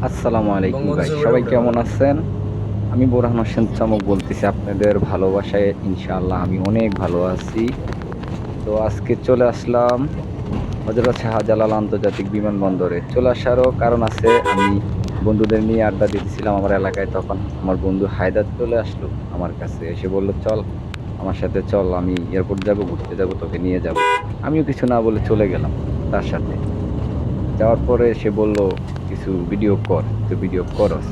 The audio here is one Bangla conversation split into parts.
আসসালামু আলাইকুম ভাই, সবাই কেমন আছেন? আমি বোরহান হোসেন চমক বলতেছি, আপনাদের ভালোবাসায় ইনশাআল্লাহ আমি অনেক ভালো আছি। তো আজকে চলে আসলাম হযরত শাহজালাল আন্তর্জাতিক বিমানবন্দরে। চলে আসারও কারণ আছে, আমি বন্ধুদের নিয়ে আড্ডা দিতেছিলাম আমার এলাকায়। তখন আমার বন্ধু হায়দার চলে আসলো আমার কাছে, এসে বলল, চল আমার সাথে চল, আমি এয়ারপোর্ট যাব, ঘুরতে যাব, তোকে নিয়ে যাব। আমিও কিছু না বলে চলে গেলাম তার সাথে। যাওয়ার পরে সে বলল, কিছু ভিডিও কর, তো ভিডিও করস।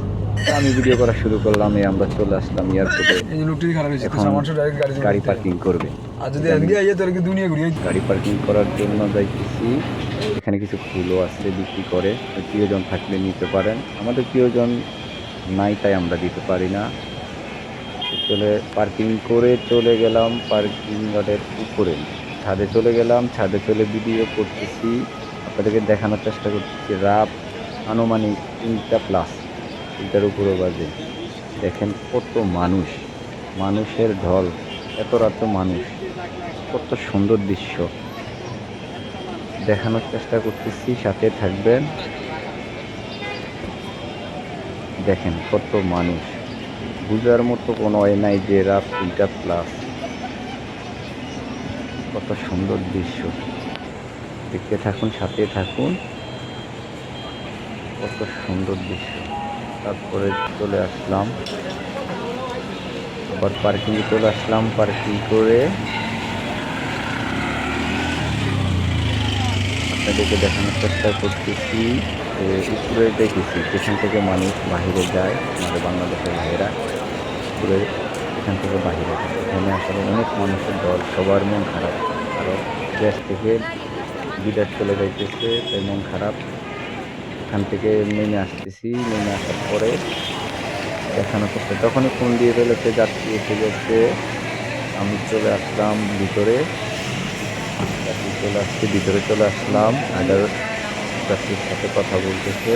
তো আমি ভিডিও করা শুরু করলাম, আমরা চলে আসলাম এয়ারপোর্টে। এই যে লোকটি খারাপ হয়েছে তো এখন সামান ডাইরেক্ট গাড়ি গাড়ি চলতে পার্কিং করবে। আর এই যদি যে আমি এনগি আইয়ে তোর কি দুনিয়া ঘুরিয়ে গাড়ি পার্কিং করার জন্য যাইতেছি। এখানে কিছু ফুলও আছে বিক্রি করে, প্রিয়জন থাকলে নিতে পারেন। আমাদের প্রিয়জন নাই, তাই আমরা দিতে পারি না। তো চলে পার্কিং করে চলে গেলাম পার্কিং লটের উপরে, ছাদে চলে গেলাম। ছাদে চলে ভিডিও করতেছি, আপনাদেরকে দেখানোর চেষ্টা করতেছি। রাত আনুমানিক 3টা+, 3টার উপরে বাজে। দেখেন কত মানুষ, মানুষের ঢল, এত রাত মানুষ, কত সুন্দর দৃশ্য দেখানোর চেষ্টা করতেছি, সাথে থাকবেন। দেখেন কত মানুষ, বুঝার মতো কোনো ওয়ে নাই যে রাত 3টা+, কত সুন্দর দৃশ্য। দেখতে থাকুন, সাথে থাকুন, কত সুন্দর দৃশ্য। তারপরে চলে আসলাম আবার পার্কিংয়ে, চলে আসলাম পার্কিং করে আপনাদেরকে দেখানোর চেষ্টা করতেছি। উপরে দেখেছি যেখান থেকে মানুষ বাহিরে যায়, আমাদের বাংলাদেশের ভাইয়েরা উপরে এখান থেকে বাহিরে যায়। এখানে আসলে অনেক মানুষের দল, সবার মন খারাপ, কারণ দেশ থেকে বিদেশ চলে যাইতেছে, তাই মন খারাপ। এখান থেকে নেমে আসতেছি, নেমে আসার পরে দেখানোর চেষ্টা, তখনই ফোন দিয়ে ফেলেছে যাত্রী এসে গেছে। আমি চলে আসলাম ভিতরে, যাত্রী চলে আসছে, ভিতরে চলে আসলাম। আদার যাত্রীর সাথে কথা বলতেছে,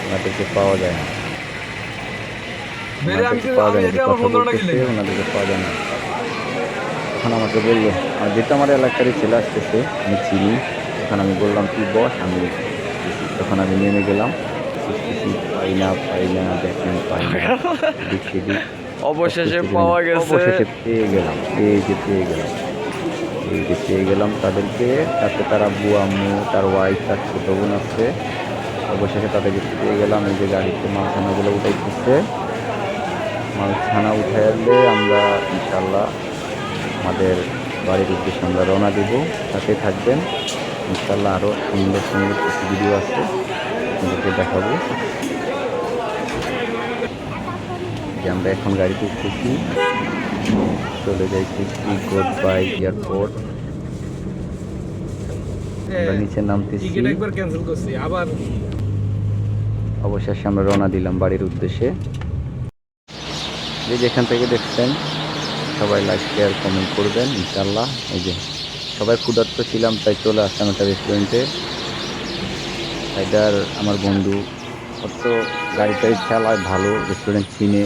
ওনাদেরকে পাওয়া যায় না, মেরে আমি ওনাদেরকে পাওয়া আমি যায়নি, একে যে আমার কথা বন্ধু নাকি বলতেছে লেগে ওনাদেরকে পাওয়া যায় না। তখন আমাকে বললো, যেহেতু আমার এলাকারই ছেলে আসতেছে, আমি চিনি। তখন আমি বললাম, তুই বস, আমি আসতেছি। তখন আমি নেমে গেলাম, খুঁজতেছি, পাই না পাই না, দেখেন পাই না, এদিক সেদিক সব অবশেষে খুঁজতেছি, পাওয়া গেছে। অবশেষে পেয়ে গেলাম। এই যে পেয়ে গেলাম, এই যে পেয়ে গেলাম তাদেরকে। সাথে তার আব্বু আম্মু, তার ওয়াইফ, তার ছোট বোন আছে। অবশেষে তাদেরকে পেয়ে গেলাম। এই যে গাড়িতে মালখানাগুলো উঠাইতেছে, মালখানা উঠাইলে আমরা ইনশাল্লাহ আমাদের বাড়ির উদ্দেশ্যে আমরা রওনা দিব। সাথে থাকবেন, ইনশাল্লাহ আরো সুন্দর সুন্দর কিছু ভিডিও আছে, আপনাদেরকে দেখাবো। যে আমরা এখন গাড়িতে উঠতেছি, চলে যাইতেছি গুড বাই এয়ারপোর্ট। আমরা নিচে নামতেছি, টিকিট একবার ক্যান্সেল করছি আবার অবশেষে আমরা রওনা দিলাম বাড়ির উদ্দেশ্যে। যে যেখান থেকে দেখছেন সবাই লাইক শেয়ার কমেন্ট করবেন ইনশাল্লাহ। এই যে সবাই ক্ষুধার্ত ছিলাম, তাই চলে আসলাম একটা রেস্টুরেন্টে। হায়দার আমার বন্ধু, অত গাড়িটাই চালায় ভালো, রেস্টুরেন্ট চিনে,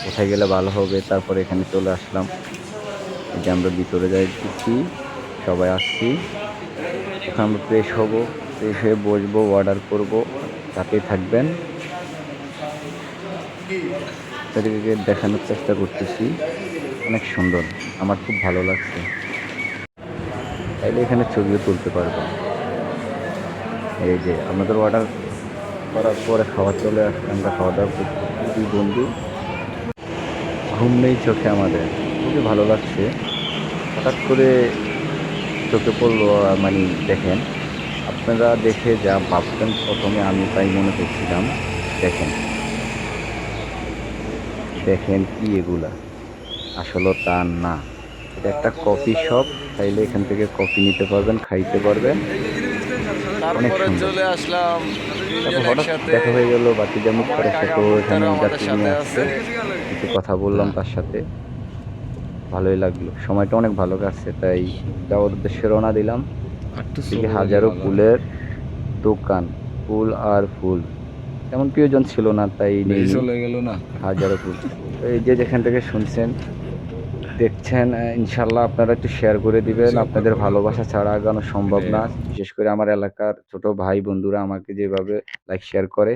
কোথায় গেলে ভালো হবে। তারপরে এখানে চলে আসলাম। এই যে আমরা ভিতরে যাইতেছি, সবাই আসছি। এখন আমরা ফ্রেশ হব, ফ্রেশ হয়ে বসবো, অর্ডার করব। সাথেই থাকবেন, তাদেরকে দেখানোর চেষ্টা করতেছি। অনেক সুন্দর, আমার খুব ভালো লাগছে। চাইলে এখানে ছবিও তুলতে পারবেন। এই যে আমাদের অর্ডার করার পরে খাওয়া চলে আসলে আমরা খাওয়া দাওয়া করতেছি দুই বন্ধু। ঘুম নেই চোখে আমাদের, খুবই ভালো লাগছে। হঠাৎ করে চোখে পড়লো, মানে দেখেন, আপনারা দেখে যা ভাবছেন প্রথমে আমি তাই মনে করছিলাম। দেখেন, দেখেন কি এগুলা, আসলে তা না। এটা একটা কফি শপ, চাইলে এখান থেকে কফি নিতে পারবেন, খাইতে পারবেন। অনেক তারপরে সুন্দর। চলে আসলাম তারপর দুইজন হঠাৎ একসাথে। দেখা হয়ে গেল বাতিজা আমার মুক্তারের কাকা সাথেও এখানে মুক্তারও আমাদের যাত্রী সাথে নিয়ে আছে। আসছে। কিছু কথা বললাম তার সাথে, ভালোই লাগলো, সময়টা অনেক ভালো কাটছে। তাই যাওয়ার উদ্দেশ্যে রওনা দিলাম। একটু দেখি স্লো হলে হাজারো ভালো হয়। ফুলের দোকান, ফুল আর ফুল। তেমন প্রিয়জন ছিল না, তাই বেশি নেইনি। চলে গেল না। হাজারো ফুল। তো এই যে যেখান থেকে শুনছেন দেখছেন, ইনশাল্লাহ আপনারা একটু শেয়ার করে দিবেন। বেশি অক্ষর আপনাদের করলে তো ভালোবাসা ছাড়া আগানো সম্ভব এটাই না। আর কি। বিশেষ করে আমার এলাকার ছোট ভাই বন্ধুরা আমাকে যেভাবে লাইক শেয়ার করে,